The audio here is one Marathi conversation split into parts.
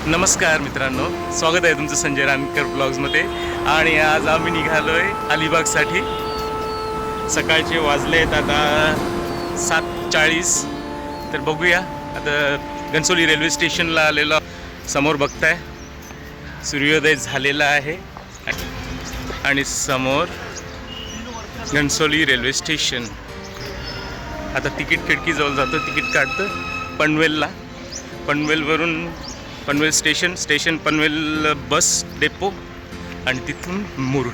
नमस्कार मित्रांनो, स्वागत आहे तुमचं संजय रानकर ब्लॉग्समध्ये. आणि आज आम्ही निघालो आहे अलिबागसाठी. सकाळचे वाजले आहेत आता 7:40. तर बघूया आता घनसोली रेल्वे स्टेशनला आलेलो. समोर बघताय सूर्योदय झालेला आहे आणि समोर घनसोली रेल्वे स्टेशन. आता तिकीट खिडकीजवळ जातो, तिकीट काढतं पनवेलला. पनवेलवरून Panvel station Panvel bus depot आणि तिथून मुरुड.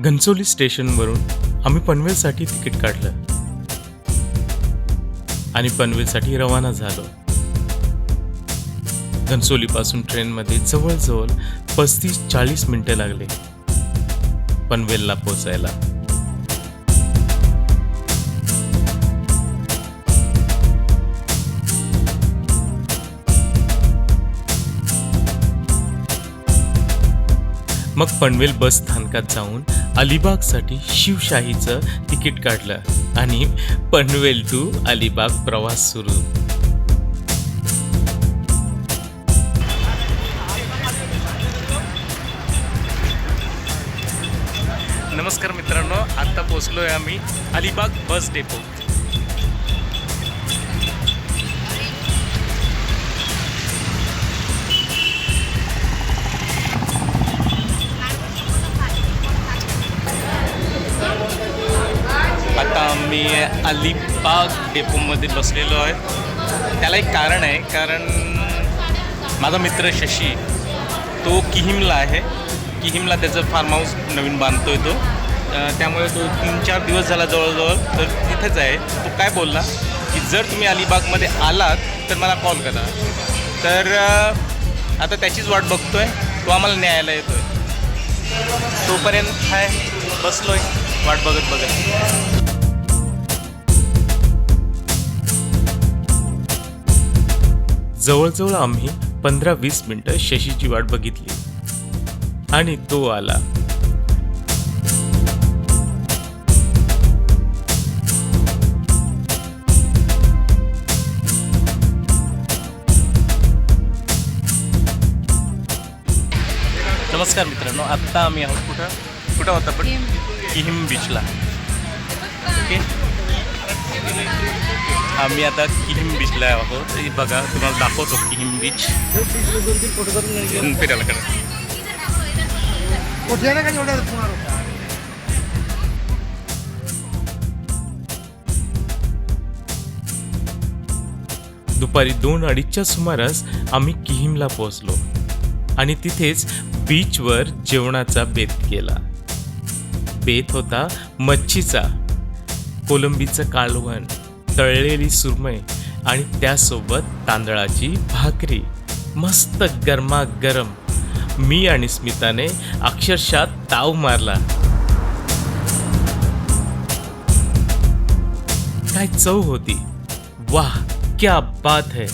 घनसोली स्टेशनवरून आम्ही पनवेलसाठी तिकीट काढलं आणि पनवेलसाठी रवाना झालो. घनसोलीपासून ट्रेनमध्ये जवळजवळ 35-40 मिनिटे लागले पनवेलला पोचायला. मग पनवेल बस स्थानकात जाऊन अलिबागसाठी शिवशाहीचं तिकीट काढलं आणि पनवेल टू अलिबाग प्रवास सुरू. नमस्कार मित्रांनो, आता पोचलोय आम्ही अलिबाग बस डेपो. आता आम्ही अलिबाग डेपोमध्ये बसलेलो आहे. त्याला एक कारण आहे, कारण माझा मित्र शशी तो किहिमला आहे. किहिमला त्याचं फार्म हाऊस नवीन बांधतोय तो. त्यामुळे तो 3-4 दिवस झाला जवळजवळ तर तिथेच आहे. तो काय बोलला की जर तुम्ही अलिबागमध्ये आलात तर मला कॉल करा. तर आता त्याचीच वाट बघतोय. तो आम्हाला न्यायला येतोय. तोपर्यंत काय बसलोय वाट बघत. जवळजवळ आम्ही 15-20 मिनिटं शशीची वाट बघितली आणि तो आला. नमस्कार मित्रांनो, आत्ता आम्ही आहोत कुठं होता पण किहिम बीचला. ओके, आम्ही आता किहिम बीचला आहोत. बघा तुम्हाला दाखवतो किहिम बीच. फिरायला करा. दुपारी 2-2:30च्या सुमारास आम्ही किहिमला पोहोचलो आणि तिथेच बीचवर जेवणाचा बेत केला. बेत होता मच्छीचा, कोलंबीचं कालवण, तळलेली सुरमई आणि त्यासोबत तांदळाची भाकरी. मस्त गरमागरम. मी आणि स्मिताने अक्षरशः ताव मारला. काय चव होती, वाह क्या बात है.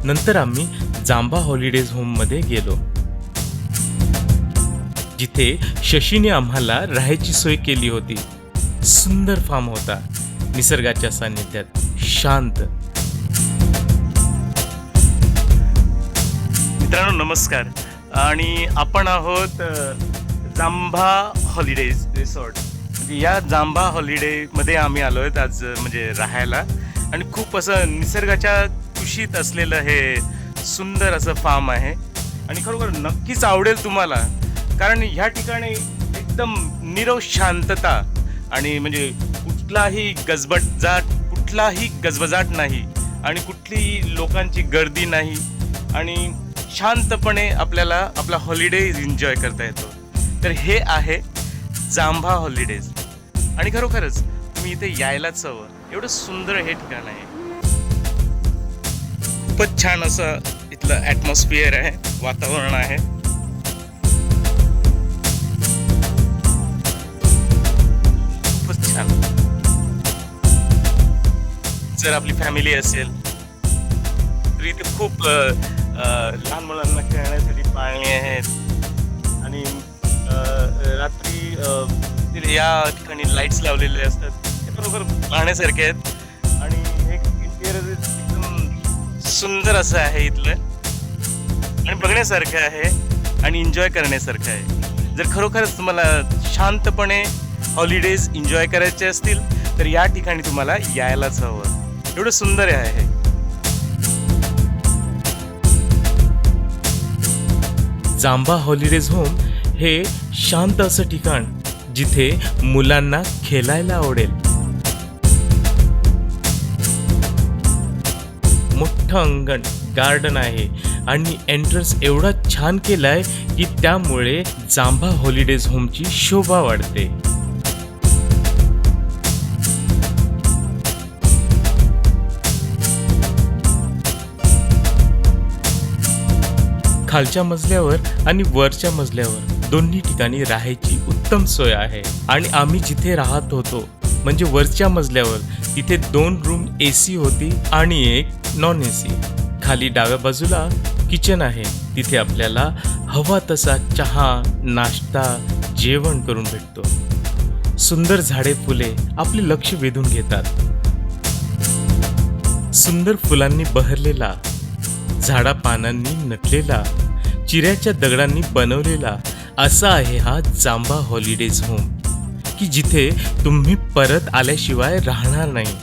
नंतर आम्ही जांबा हॉलिडेज होममध्ये गेलो, जिथे शशीने आम्हाला राहायची सोय केली होती. सुंदर फार्म होता, निसर्गाच्या सानिध्यात, शांत. मित्रांनो नमस्कार. आणि आपण आहोत जांबा हॉलिडेज रिसॉर्ट. म्हणजे या जांबा हॉलिडेमध्ये आम्ही आलो आहेत आज म्हणजे राहायला. आणि खूप असं निसर्गाच्या कुशीत असलेलं हे सुंदर असं फार्म आहे आणि खरोखर नक्कीच आवडेल तुम्हाला. कारण ह्या ठिकाणी एकदम नीरव शांतता आणि म्हणजे कुठलाही गजबजाट नाही आणि कुठलीही लोकांची गर्दी नाही आणि शांतपणे आपल्याला आपला हॉलिडे एन्जॉय करता येतो. तर हे आहे जांभा हॉलिडेज आणि खरोखरच तुम्ही इथे यायलाच हवं. एवढं सुंदर हे ठिकाण आहे. खूपच छान असं इथलं ॲटमॉस्फिअर आहे, वातावरण आहे. खूपच छान. जर आपली फॅमिली असेल तर इथे खूप लहान मुलांना खेळण्यासाठी पाळणे आहेत आणि या ठिकाणी लाईट्स लावलेले असतात, ते बरोबर पाहण्यासारखे आहेत. आणि एक इंटिरियर एकदम सुंदर असं आहे इथलं, आणि बघण्यासारखं आहे आणि एन्जॉय करण्यासारखं आहे. जर खरोखरच तुम्हाला शांतपणे हॉलिडेज एन्जॉय करायचे असतील तर या ठिकाणी तुम्हाला यायलाच हवं. एवढं सुंदर आहे. जांभा हॉलिडेज होम हे शांत असं ठिकाण जिथे मुलांना खेळायला आवडेल. मोठं अंगण, गार्डन आहे आणि एंट्रन्स एवढा छान केलाय की त्यामुळे जांभा हॉलिडेज होमची शोभा वाढते. खालच्या मजल्यावर आणि वरच्या मजल्यावर दोन्ही ठिकाणी राहायची उत्तम सोय आहे. आणि आम्ही जिथे राहत होतो म्हणजे वरच्या मजल्यावर तिथे 2 रूम AC होती आणि एक नॉन AC. खाली डाव्या बाजूला किचन आहे, तिथे आपल्याला हवा तसा चहा, नाश्ता, जेवण करून भेटतो. सुंदर झाडे, फुले आपले लक्ष वेधून घेतात. सुंदर फुलांनी बहरलेला, झाडा पानांनी नटलेला, चिऱ्याच्या दगडांनी बनवलेला असा आहे हा जांभा हॉलिडेज होम, की जिथे तुम्ही परत आल्याशिवाय राहणार नाही.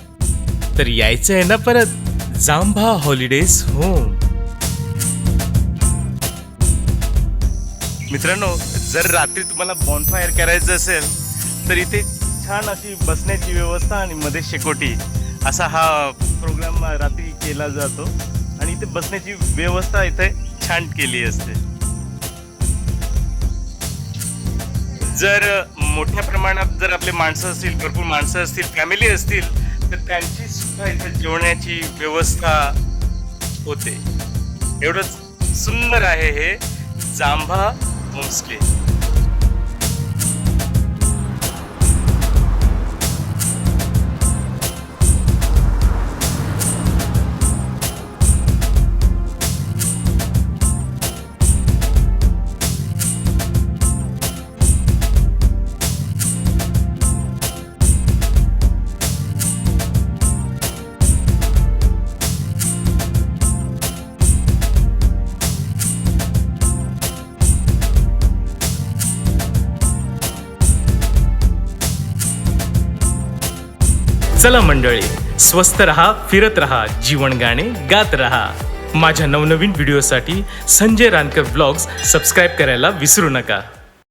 तर यायचं आहे ना परत जांभा हॉलिडेज होम. मित्रांनो, जर रात्री तुम्हाला बॉनफायर करायचं असेल तर इथे छान अशी बसण्याची व्यवस्था आणि मध्ये शेकोटी असा हा प्रोग्राम रात्री केला जातो. आणि इथे बसण्याची व्यवस्था इथे छान केली असते. जर मोठ्या प्रमाणात जर आपले माणसं असतील, भरपूर माणसं असतील, फॅमिली असतील, तर त्यांची सुद्धा इथे जेवण्याची व्यवस्था होते. एवढंच सुंदर आहे हे जांभा होमस्टे. चला मंडळी, स्वस्त रहा, फिरत रहा, जीवन गाणे गात रहा. माझ्या नवनवीन व्हिडिओसाठी संजय रानकर व्लॉग्स सबस्क्राईब करायला विसरू नका.